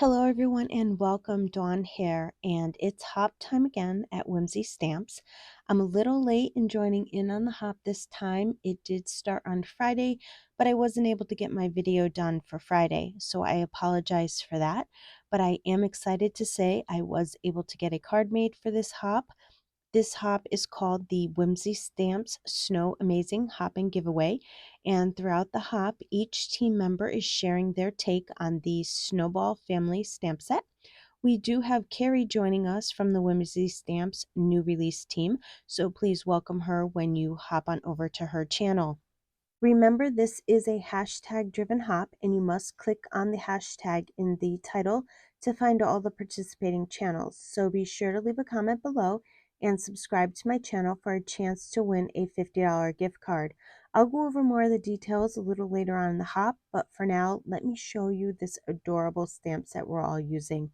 Hello everyone and welcome Dawn here, and it's hop time again at Whimsy Stamps. I'm a little late in joining in on the hop this time. It did start on Friday, but I wasn't able to get my video done for Friday, so I apologize for that. But I am excited to say I was able to get a card made for this hop. This hop is called the Whimsy Stamps Snow Amazing Hop and Giveaway, and throughout the hop, each team member is sharing their take on the Snowball family stamp set. We do have Carrie joining us from the Whimsy Stamps new release team, so please welcome her when you hop on over to her channel. Remember, this is a hashtag driven hop, and you must click on the hashtag in the title to find all the participating channels. So be sure to leave a comment below and subscribe to my channel for a chance to win a $50 gift card. I'll go over more of the details a little later on in the hop, but for now, let me show you this adorable stamp set we're all using.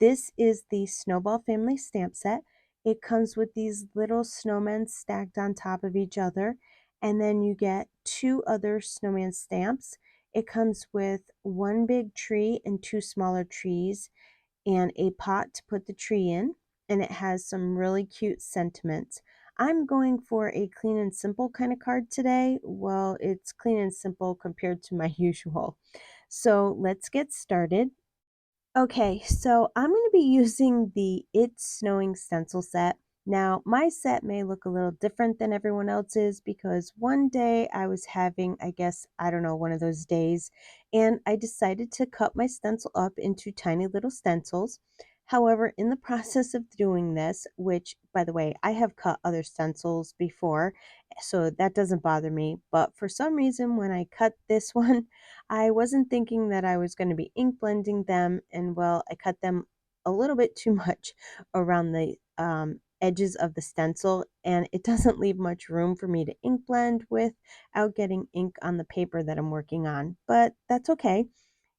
This is the Snowball family stamp set. It comes with these little snowmen stacked on top of each other, and then you get two other snowman stamps. It comes with one big tree and two smaller trees and a pot to put the tree in, and it has some really cute sentiments. I'm going for a clean and simple kind of card today. Well, it's clean and simple compared to my usual. So let's get started. Okay, so I'm going to be using the It's Snowing stencil set. Now, my set may look a little different than everyone else's because one day I was having, I guess, I don't know, one of those days, and I decided to cut my stencil up into tiny little stencils. However, in the process of doing this, which, by the way, I have cut other stencils before, so that doesn't bother me, but for some reason, when I cut this one, I wasn't thinking that I was going to be ink blending them, and well, I cut them a little bit too much around the edges of the stencil, and it doesn't leave much room for me to ink blend without getting ink on the paper that I'm working on, but that's okay.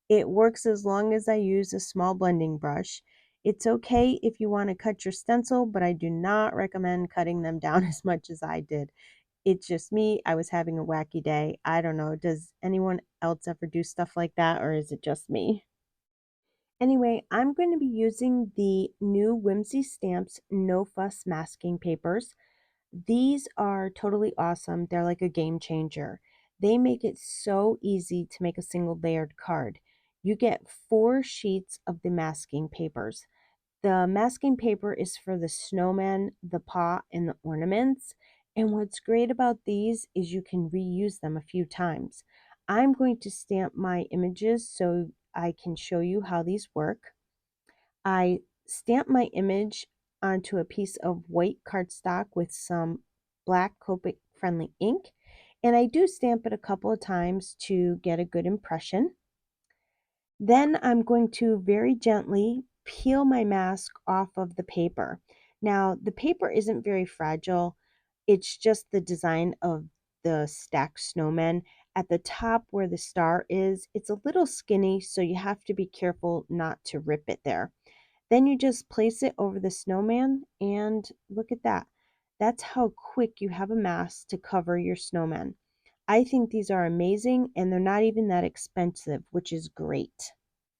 It works as long as I use a small blending brush. It's okay if you want to cut your stencil, but I do not recommend cutting them down as much as I did. It's just me. I was having a wacky day. I don't know. Does anyone else ever do stuff like that, or is it just me? Anyway, I'm going to be using the new Whimsy Stamps NoFuss masking papers. These are totally awesome. They're like a game changer. They make it so easy to make a single layered card. You get 4 sheets of the masking papers. The masking paper is for the snowman, the pot, and the ornaments. And what's great about these is you can reuse them a few times. I'm going to stamp my images so I can show you how these work. I stamp my image onto a piece of white cardstock with some black Copic friendly ink, and I do stamp it a couple of times to get a good impression. Then I'm going to very gently peel my mask off of the paper. Now, the paper isn't very fragile. It's just the design of the stacked snowmen. At the top where the star is, it's a little skinny, so you have to be careful not to rip it there. Then you just place it over the snowman, and look at that. That's how quick you have a mask to cover your snowman. I think these are amazing, and they're not even that expensive, which is great.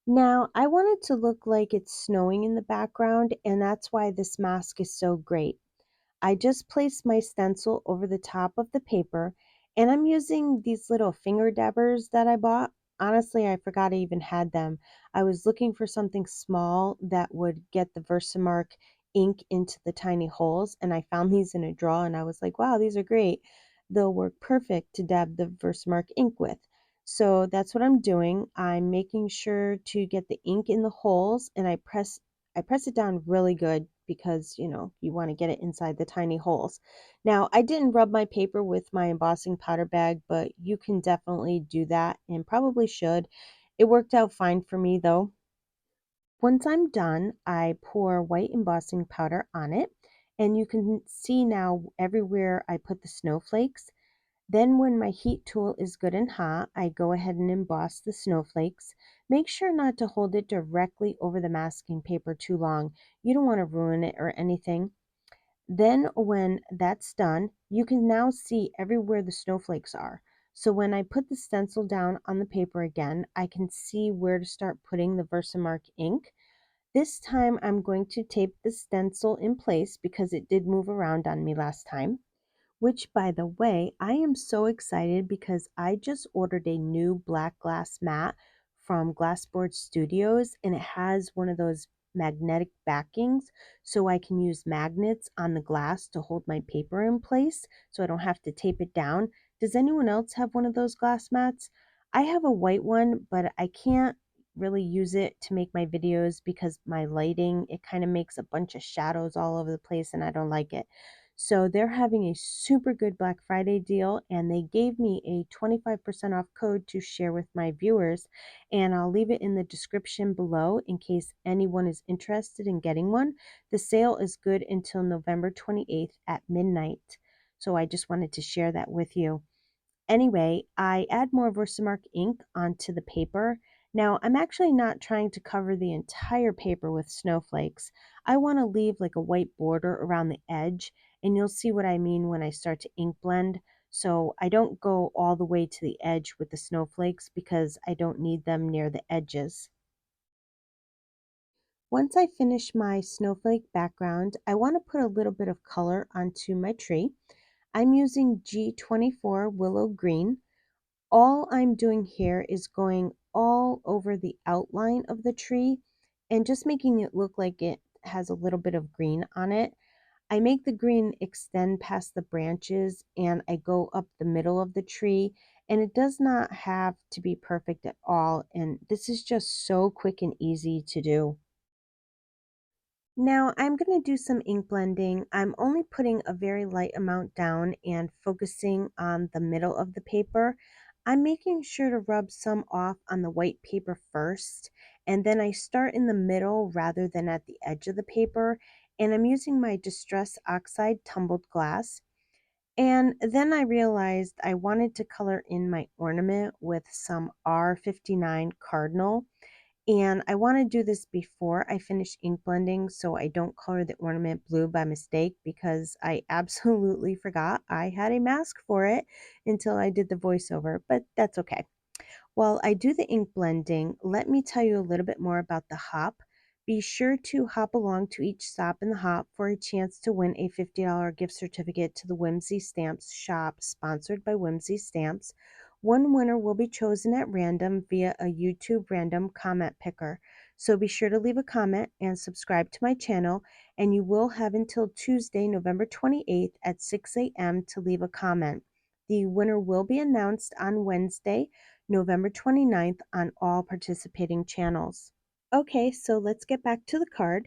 Now, I want it to look like it's snowing in the background, and that's why this mask is so great. I just placed my stencil over the top of the paper, and I'm using these little finger dabbers that I bought. Honestly, I forgot I even had them. I was looking for something small that would get the VersaMark ink into the tiny holes, and I found these in a drawer, and I was like, wow, these are great. They'll work perfect to dab the VersaMark ink with. So that's what I'm doing. I'm making sure to get the ink in the holes, and I press it down really good because, you want to get it inside the tiny holes. Now, I didn't rub my paper with my embossing powder bag, but you can definitely do that and probably should. It worked out fine for me though. Once I'm done, I pour white embossing powder on it, and you can see now everywhere I put the snowflakes. Then when my heat tool is good and hot, I go ahead and emboss the snowflakes. Make sure not to hold it directly over the masking paper too long. You don't want to ruin it or anything. Then when that's done, you can now see everywhere the snowflakes are. So when I put the stencil down on the paper again, I can see where to start putting the VersaMark ink. This time I'm going to tape the stencil in place because it did move around on me last time. Which, by the way, I am so excited because I just ordered a new black glass mat from Glassboard Studios, and it has one of those magnetic backings so I can use magnets on the glass to hold my paper in place so I don't have to tape it down. Does anyone else have one of those glass mats? I have a white one, but I can't really use it to make my videos because my lighting, it kind of makes a bunch of shadows all over the place and I don't like it. So they're having a super good Black Friday deal, and they gave me a 25% off code to share with my viewers, and I'll leave it in the description below in case anyone is interested in getting one. The sale is good until November 28th at midnight. So I just wanted to share that with you. Anyway, I add more VersaMark ink onto the paper. Now, I'm actually not trying to cover the entire paper with snowflakes. I want to leave like a white border around the edge, and you'll see what I mean when I start to ink blend. So I don't go all the way to the edge with the snowflakes because I don't need them near the edges. Once I finish my snowflake background, I want to put a little bit of color onto my tree. I'm using G24 Willow Green. All I'm doing here is going all over the outline of the tree and just making it look like it has a little bit of green on it. I make the green extend past the branches and I go up the middle of the tree, and it does not have to be perfect at all, and this is just so quick and easy to do. Now I'm going to do some ink blending. I'm only putting a very light amount down and focusing on the middle of the paper. I'm making sure to rub some off on the white paper first, and then I start in the middle rather than at the edge of the paper, and I'm using my Distress Oxide tumbled glass. And then I realized I wanted to color in my ornament with some R59 Cardinal, and I want to do this before I finish ink blending so I don't color the ornament blue by mistake, because I absolutely forgot I had a mask for it until I did the voiceover, but that's okay. While I do the ink blending, let me tell you a little bit more about the hop. Be sure to hop along to each stop in the hop for a chance to win a $50 gift certificate to the Whimsy Stamps shop, sponsored by Whimsy Stamps. One winner will be chosen at random via a YouTube random comment picker. So be sure to leave a comment and subscribe to my channel, and you will have until Tuesday, November 28th at 6 a.m. to leave a comment. The winner will be announced on Wednesday, November 29th on all participating channels. Okay, so let's get back to the card.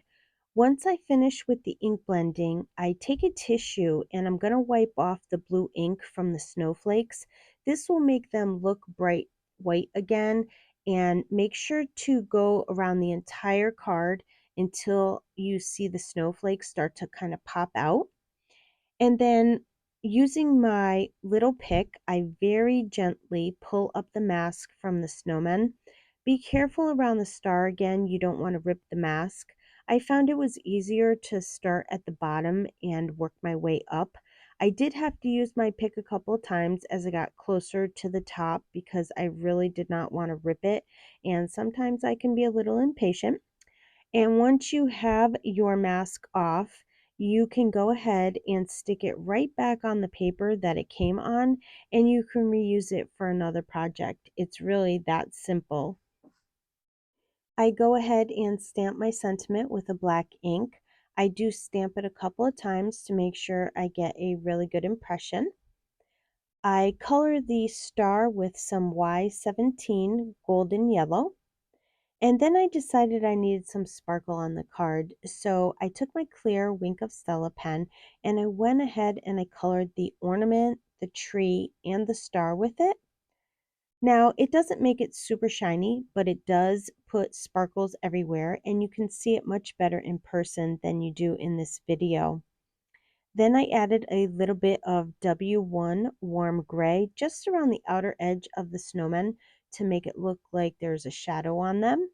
Once I finish with the ink blending, I take a tissue and I'm going to wipe off the blue ink from the snowflakes. This will make them look bright white again, and make sure to go around the entire card until you see the snowflakes start to kind of pop out. And then using my little pick, I very gently pull up the mask from the snowman. Be careful around the star again, you don't want to rip the mask. I found it was easier to start at the bottom and work my way up. I did have to use my pick a couple of times as I got closer to the top because I really did not want to rip it, and sometimes I can be a little impatient. And once you have your mask off, you can go ahead and stick it right back on the paper that it came on, and you can reuse it for another project. It's really that simple. I go ahead and stamp my sentiment with a black ink. I do stamp it a couple of times to make sure I get a really good impression. I color the star with some Y17 golden yellow. And then I decided I needed some sparkle on the card, so I took my clear Wink of Stella pen and I went ahead and I colored the ornament, the tree, and the star with it. Now, it doesn't make it super shiny, but it does put sparkles everywhere, and you can see it much better in person than you do in this video. Then I added a little bit of W1 warm gray just around the outer edge of the snowman to make it look like there's a shadow on them.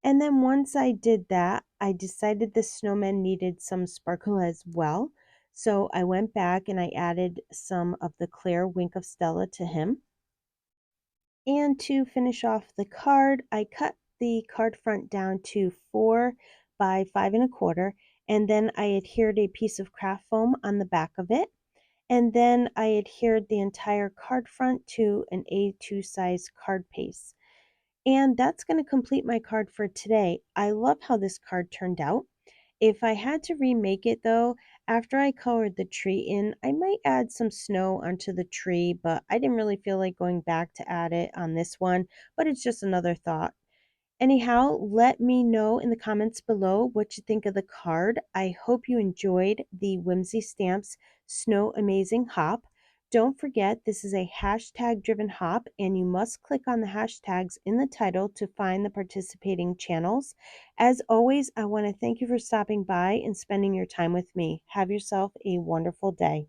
And then once I did that, I decided the snowman needed some sparkle as well. So I went back and I added some of the clear Wink of Stella to him. And to finish off the card, I cut the card front down to 4 by 5 1/4, and then I adhered a piece of craft foam on the back of it. And then I adhered the entire card front to an A2 size card paste. And that's going to complete my card for today. I love how this card turned out. If I had to remake it though, after I colored the tree in, I might add some snow onto the tree, but I didn't really feel like going back to add it on this one, but it's just another thought. Anyhow, let me know in the comments below what you think of the card. I hope you enjoyed the Whimsy Stamps Snow Amazing Hop. Don't forget, this is a hashtag driven hop, and you must click on the hashtags in the title to find the participating channels. As always, I want to thank you for stopping by and spending your time with me. Have yourself a wonderful day.